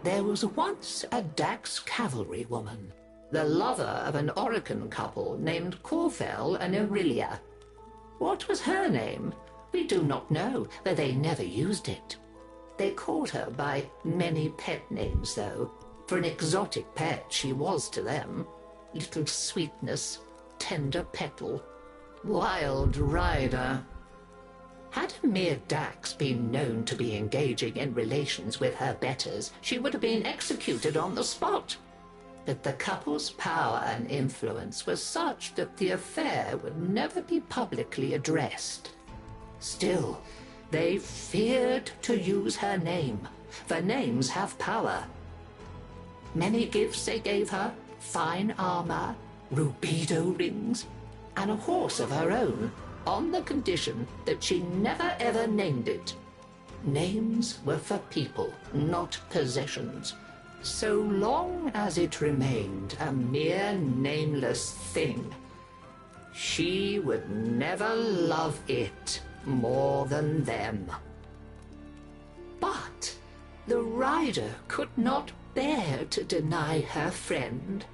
There was once a Dax cavalry woman, the lover of an Orokin couple named Corfel and Aurelia. What was her name? We do not know, but they never used it. They called her by many pet names, though. For an exotic pet she was to them. Little Sweetness, Tender Petal, Wild Rider. Had a mere Dax been known to be engaging in relations with her betters, she would have been executed on the spot. But the couple's power and influence was such that the affair would never be publicly addressed. Still, they feared to use her name, for names have power. Many gifts they gave her, fine armor, rubido rings, and a horse of her own, on the condition that she never ever named it. Names were for people, not possessions, so long as it remained a mere nameless thing. She would never love it more than them. But the rider could not bear to deny her friend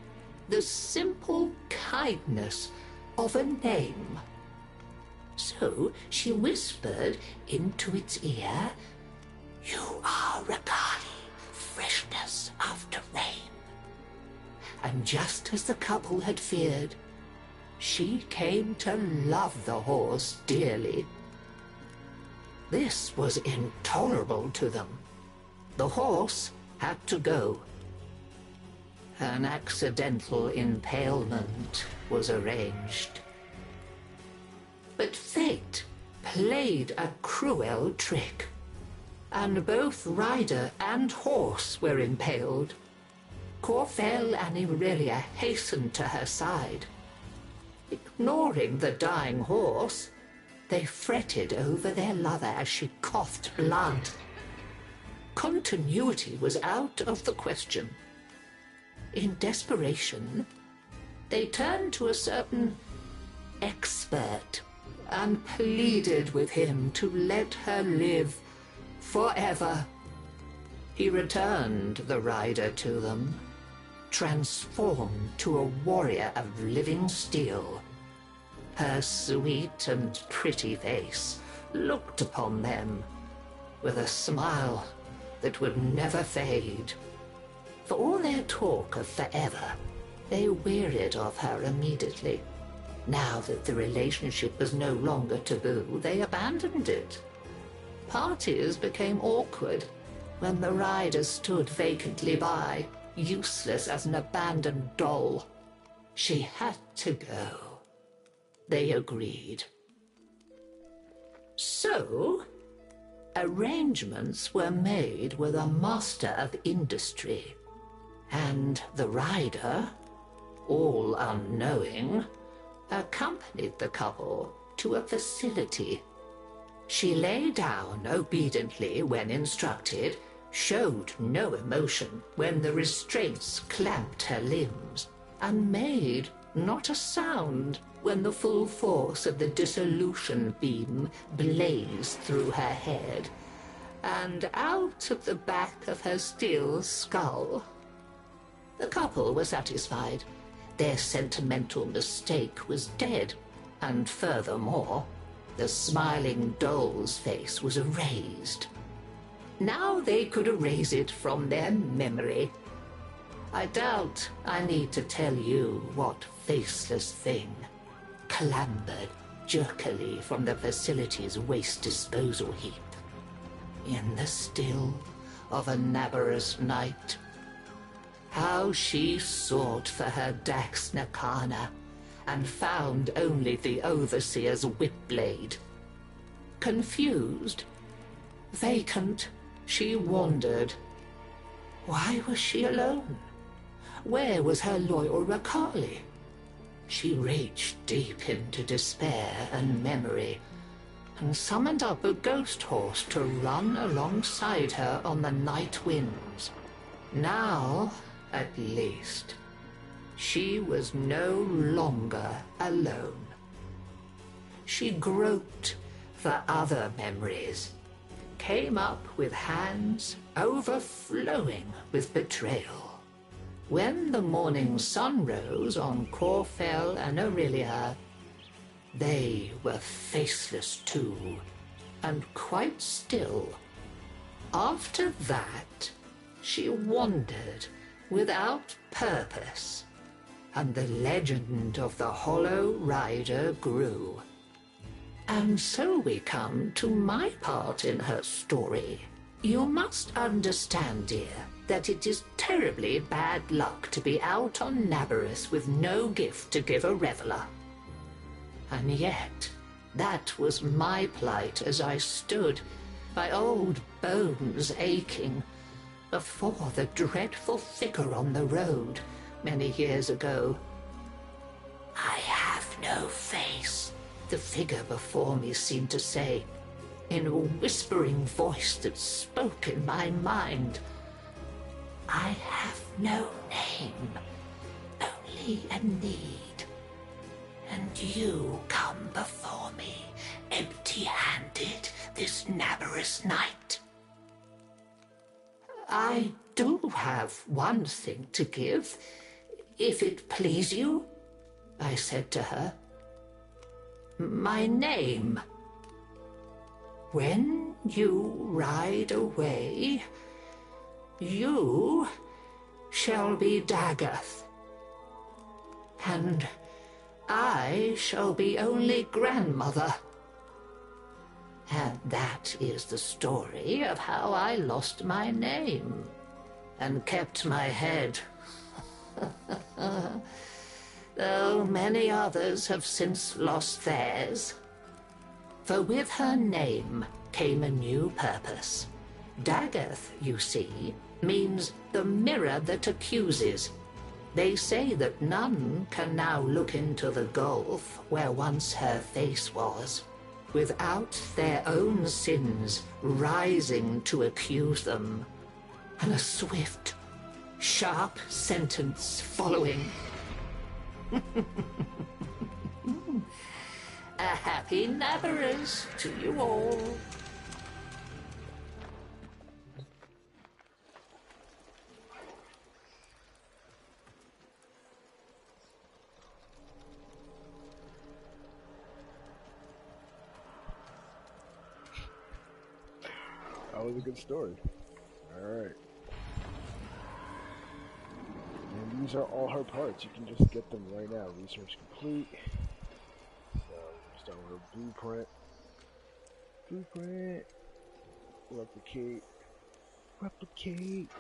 the simple kindness of a name. So she whispered into its ear, "You are Rakali, freshness after rain." And just as the couple had feared, she came to love the horse dearly. This was intolerable to them. The horse had to go. An accidental impalement was arranged. But fate played a cruel trick, and both rider and horse were impaled. Corfel and Aurelia hastened to her side. Ignoring the dying horse, they fretted over their lover as she coughed blood. Continuity was out of the question. In desperation, they turned to a certain expert and pleaded with him to let her live forever. He returned the rider to them, transformed to a warrior of living steel. Her sweet and pretty face looked upon them with a smile that would never fade. For all their talk of forever, they wearied of her immediately. Now that the relationship was no longer taboo, they abandoned it. Parties became awkward when the rider stood vacantly by, useless as an abandoned doll. She had to go. They agreed. So, arrangements were made with a master of industry, and the rider, all unknowing, accompanied the couple to a facility. She lay down obediently when instructed, showed no emotion when the restraints clamped her limbs, and made not a sound when the full force of the dissolution beam blazed through her head and out of the back of her steel skull. The couple were satisfied. Their sentimental mistake was dead, and furthermore, the smiling doll's face was erased. Now they could erase it from their memory. I doubt I need to tell you what faceless thing clambered jerkily from the facility's waste disposal heap in the still of a Nabarus night. How she sought for her Dax Nakana and found only the Overseer's whip-blade. Confused, vacant, she wandered. Why was she alone? Where was her loyal Rakali? She reached deep into despair and memory, and summoned up a ghost horse to run alongside her on the night winds. Now, at least, she was no longer alone. She groped for other memories, came up with hands overflowing with betrayal. When the morning sun rose on Corfell and Aurelia, they were faceless too, and quite still. After that, she wandered without purpose, and the legend of the Hollow Rider grew. And so we come to my part in her story. You must understand, dear, that it is terribly bad luck to be out on Nabarus with no gift to give a reveler. And yet, that was my plight as I stood, my old bones aching, before the dreadful figure on the road many years ago. "I have no face," the figure before me seemed to say, in a whispering voice that spoke in my mind. "I have no name, only a need. And you come before me, empty-handed, this Nabarus night." "I do have one thing to give, if it please you," I said to her. "My name. When you ride away, you shall be Dagath, and I shall be only grandmother. And that is the story of how I lost my name and kept my head. Though many others have since lost theirs. For with her name came a new purpose. Dagath, you see, means the mirror that accuses. They say that none can now look into the gulf where once her face was, without their own sins rising to accuse them, and a swift, sharp sentence following. A happy Nabarus to you all. That was a good story. Alright. And these are all her parts. You can just get them right now. Research complete. So, start with a blueprint. Blueprint. Replicate. Replicate.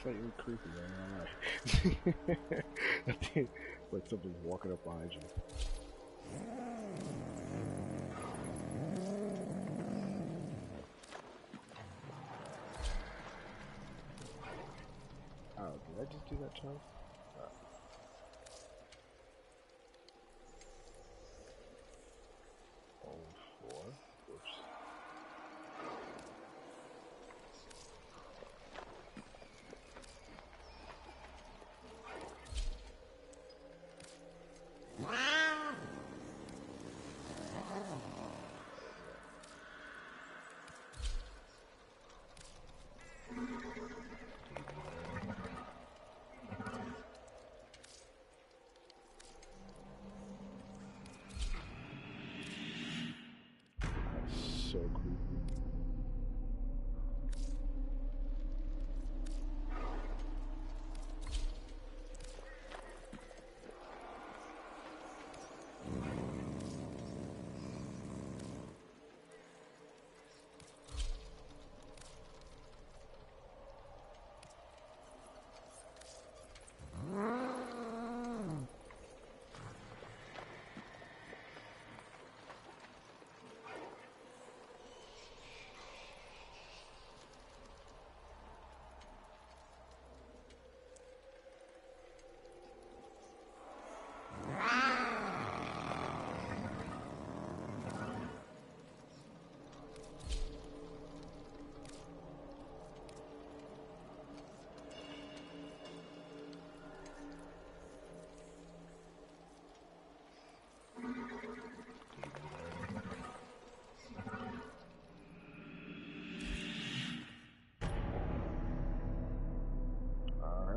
Slightly creepy, I don't know. Like something's walking up behind you. Oh, did I just do that, Charles? Hold 4. Oops.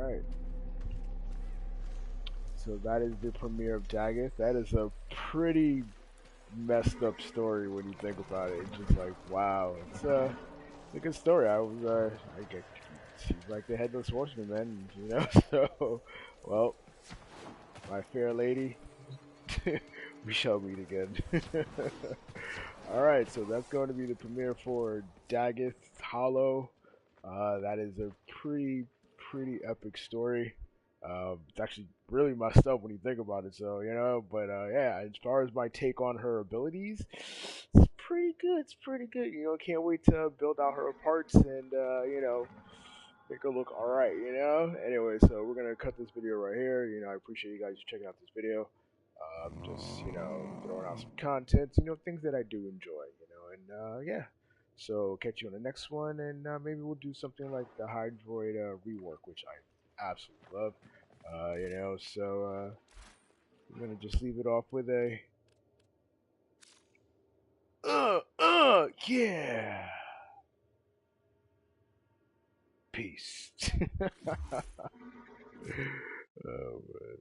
right. So that is the premiere of Dagath. That is a pretty messed up story when you think about it. It's just like, wow, it's a good story. I get, she's like the headless horseman, man. You know, so well, my fair lady, we shall meet again. All right, so that's going to be the premiere for Dagath Hollow. That is a pretty epic story. It's actually really messed up when you think about it. So but yeah, as far as my take on her abilities, it's pretty good. It's pretty good. Can't wait to build out her parts and make her look all right. Anyway, so we're gonna cut this video right here. I appreciate you guys checking out this video. Just throwing out some content. Things that I do enjoy. And yeah. So catch you on the next one, and maybe we'll do something like the Hydroid rework, which I absolutely love. So we're gonna just leave it off with a yeah. Peace. Oh man.